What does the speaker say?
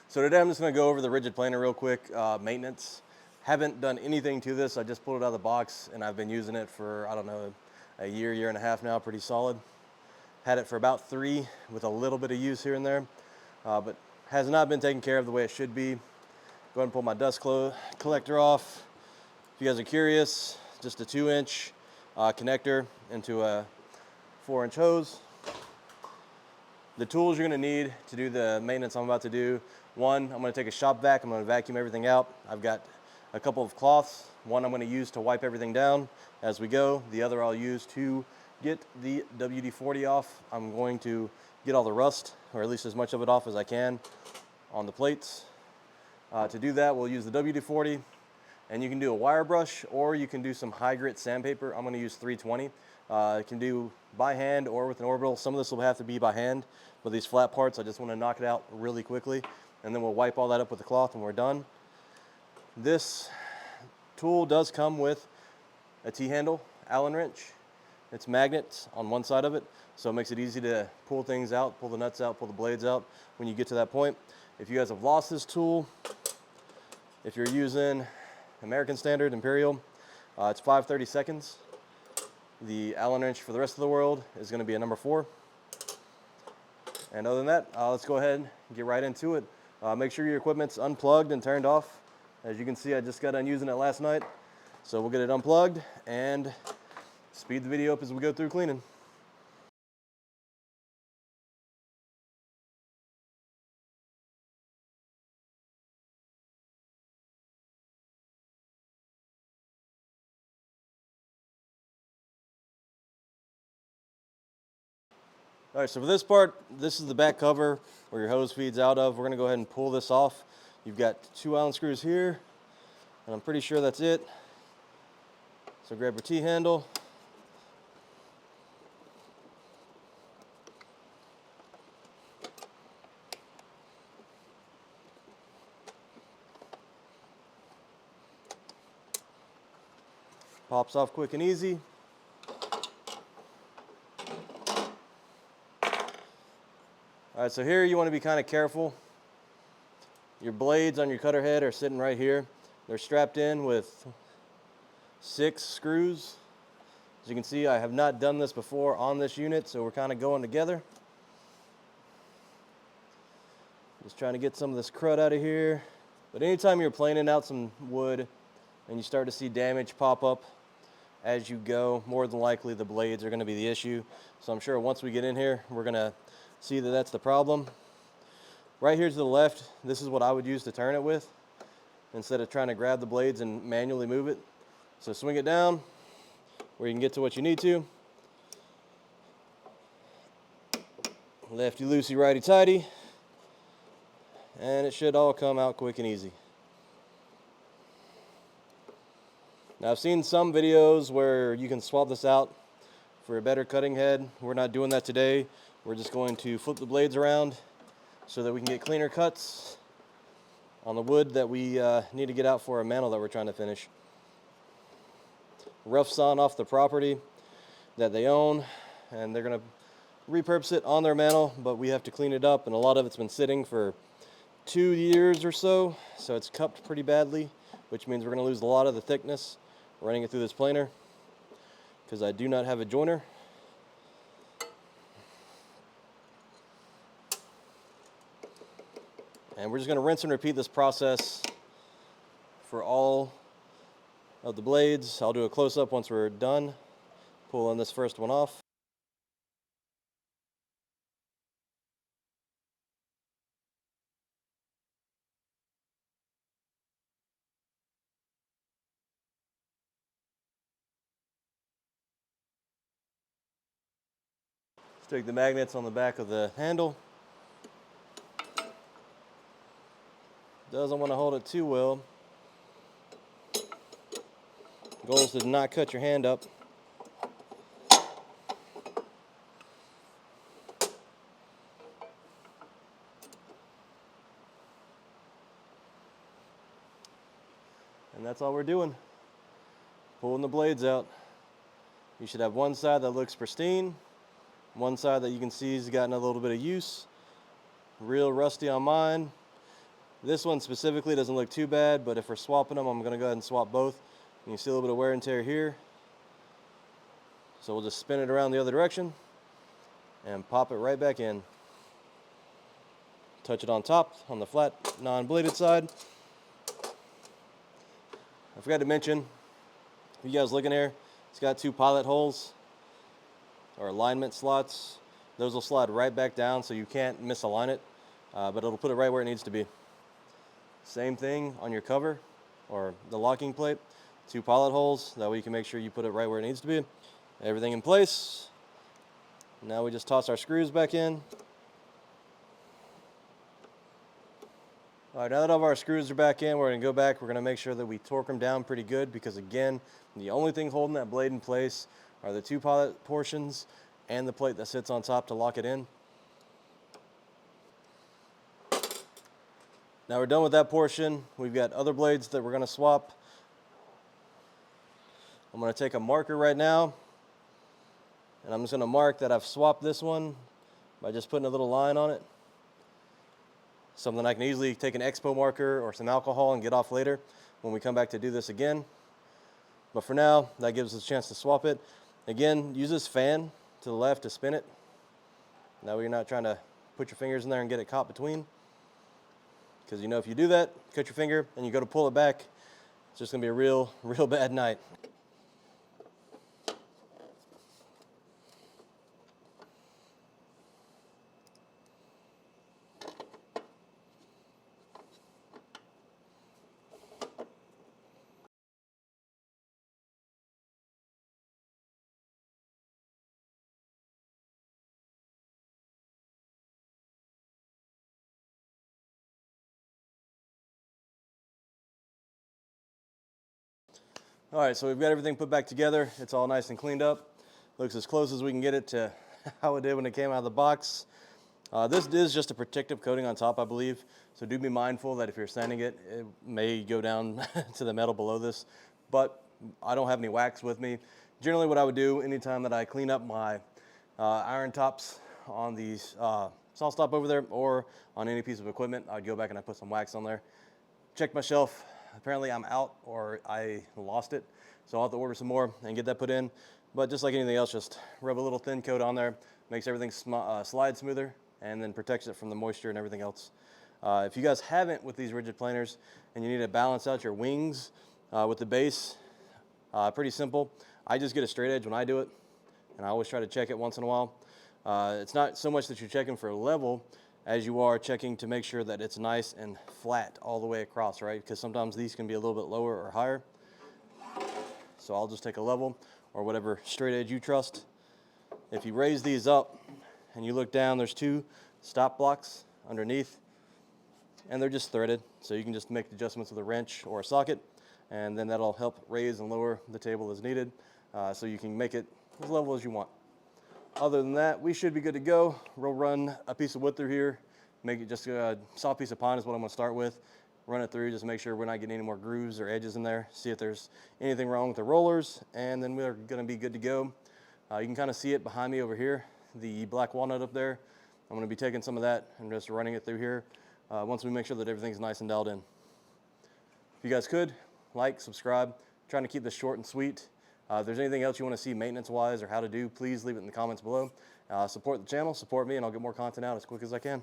So today I'm just going to go over the rigid planer real quick, maintenance. Haven't done anything to this. I just pulled it out of the box and I've been using it for, I don't know, a year and a half now, pretty solid. Had it for about 3 with a little bit of use here and there, but has not been taken care of the way it should be. Go ahead and pull my dust collector off. If you guys are curious, just a 2-inch connector into a 4-inch hose. The tools you're going to need to do the maintenance I'm about to do: one, I'm going to take a shop vac. I'm going to vacuum everything out. I've got a couple of cloths. One I'm going to use to wipe everything down as we go. The other I'll use to get the WD-40 off. I'm going to get all the rust, or at least as much of it off as I can, on the plates. To do that, we'll use the WD-40, and you can do a wire brush or you can do some high grit sandpaper. I'm going to use 320. You can do by hand or with an orbital. Some of this will have to be by hand, but these flat parts, I just want to knock it out really quickly, and then we'll wipe all that up with the cloth and we're done. This tool does come with a T-handle Allen wrench. It's magnets on one side of it, so it makes it easy to pull things out, pull the nuts out, pull the blades out when you get to that point. If you guys have lost this tool, if you're using American Standard Imperial, it's 5/32. The Allen wrench for the rest of the world is going to be a number 4. And other than that, let's go ahead and get right into it. Make sure your equipment's unplugged and turned off. As you can see, I just got done using it last night, so we'll get it unplugged and speed the video up as we go through cleaning. All right, so for this part, this is the back cover where your hose feeds out of. We're going to go ahead and pull this off. You've got 2 Allen screws here, and I'm pretty sure that's it. So grab your T-handle. Pops off quick and easy. All right, so here you want to be kind of careful. Your blades on your cutter head are sitting right here. They're strapped in with 6 screws. As you can see, I have not done this before on this unit, so we're kind of going together. Just trying to get some of this crud out of here. But anytime you're planing out some wood and you start to see damage pop up as you go, more than likely the blades are going to be the issue. So I'm sure once we get in here, we're going to see that that's the problem. Right here to the left, this is what I would use to turn it with, instead of trying to grab the blades and manually move it. So swing it down where you can get to what you need to. Lefty loosey, righty tighty. And it should all come out quick and easy. Now I've seen some videos where you can swap this out for a better cutting head. We're not doing that today. We're just going to flip the blades around so that we can get cleaner cuts on the wood that we need to get out for a mantle that we're trying to finish. Rough sawing off the property that they own, and they're going to repurpose it on their mantle, but we have to clean it up, and a lot of it's been sitting for 2 years or so, so it's cupped pretty badly, which means we're going to lose a lot of the thickness running it through this planer because I do not have a joiner. And we're just going to rinse and repeat this process for all of the blades. I'll do a close-up once we're done pulling this first one off. Let's take the magnets on the back of the handle. Doesn't want to hold it too well. Goal is to not cut your hand up. And that's all we're doing. Pulling the blades out. You should have one side that looks pristine, one side that you can see has gotten a little bit of use. Real rusty on mine. This one specifically doesn't look too bad, but if we're swapping them, I'm gonna go ahead and swap both. And you see a little bit of wear and tear here. So we'll just spin it around the other direction and pop it right back in. Touch it on top, on the flat, non-bladed side. I forgot to mention, if you guys look in here, it's got 2 pilot holes or alignment slots. Those will slide right back down so you can't misalign it, but it'll put it right where it needs to be. Same thing on your cover or the locking plate. 2 pilot holes, that way you can make sure you put it right where it needs to be. Everything in place. Now we just toss our screws back in. All right, now that all of our screws are back in, we're gonna go back, we're gonna make sure that we torque them down pretty good, because again, the only thing holding that blade in place are the 2 pilot portions and the plate that sits on top to lock it in. Now we're done with that portion. We've got other blades that we're gonna swap. I'm gonna take a marker right now, and I'm just gonna mark that I've swapped this one by just putting a little line on it. Something I can easily take an expo marker or some alcohol and get off later when we come back to do this again. But for now, that gives us a chance to swap it. Again, use this fan to the left to spin it. That way you're not trying to put your fingers in there and get it caught between. Because you know if you do that, cut your finger, and you go to pull it back, it's just gonna be a real bad night. All right, so we've got everything put back together. It's all nice and cleaned up. Looks as close as we can get it to how it did when it came out of the box. This is just a protective coating on top, I believe. So do be mindful that if you're sanding it, it may go down to the metal below this. But I don't have any wax with me. Generally what I would do anytime that I clean up my iron tops on the saw stop over there or on any piece of equipment, I'd go back and I put some wax on there. Check my shelf. Apparently I'm out or I lost it. So I'll have to order some more and get that put in. But just like anything else, just rub a little thin coat on there. Makes everything slide smoother and then protects it from the moisture and everything else. If you guys haven't with these rigid planers and you need to balance out your wings with the base, pretty simple. I just get a straight edge when I do it, and I always try to check it once in a while. It's not so much that you're checking for a level as you are checking to make sure that it's nice and flat all the way across, right? Because sometimes these can be a little bit lower or higher. So I'll just take a level or whatever straight edge you trust. If you raise these up and you look down, there's 2 stop blocks underneath, and they're just threaded. So you can just make adjustments with a wrench or a socket, and then that'll help raise and lower the table as needed. So you can make it as level as you want. Other than that, we should be good to go. We'll run a piece of wood through here, make it just a soft piece of pine is what I'm gonna start with. Run it through, just make sure we're not getting any more grooves or edges in there. See if there's anything wrong with the rollers, and then we're gonna be good to go. You can kind of see it behind me over here, the black walnut up there. I'm gonna be taking some of that and just running it through here once we make sure that everything's nice and dialed in. If you guys could, like, subscribe. I'm trying to keep this short and sweet. If there's anything else you want to see maintenance-wise or how to do, please leave it in the comments below. Support the channel, support me, and I'll get more content out as quick as I can.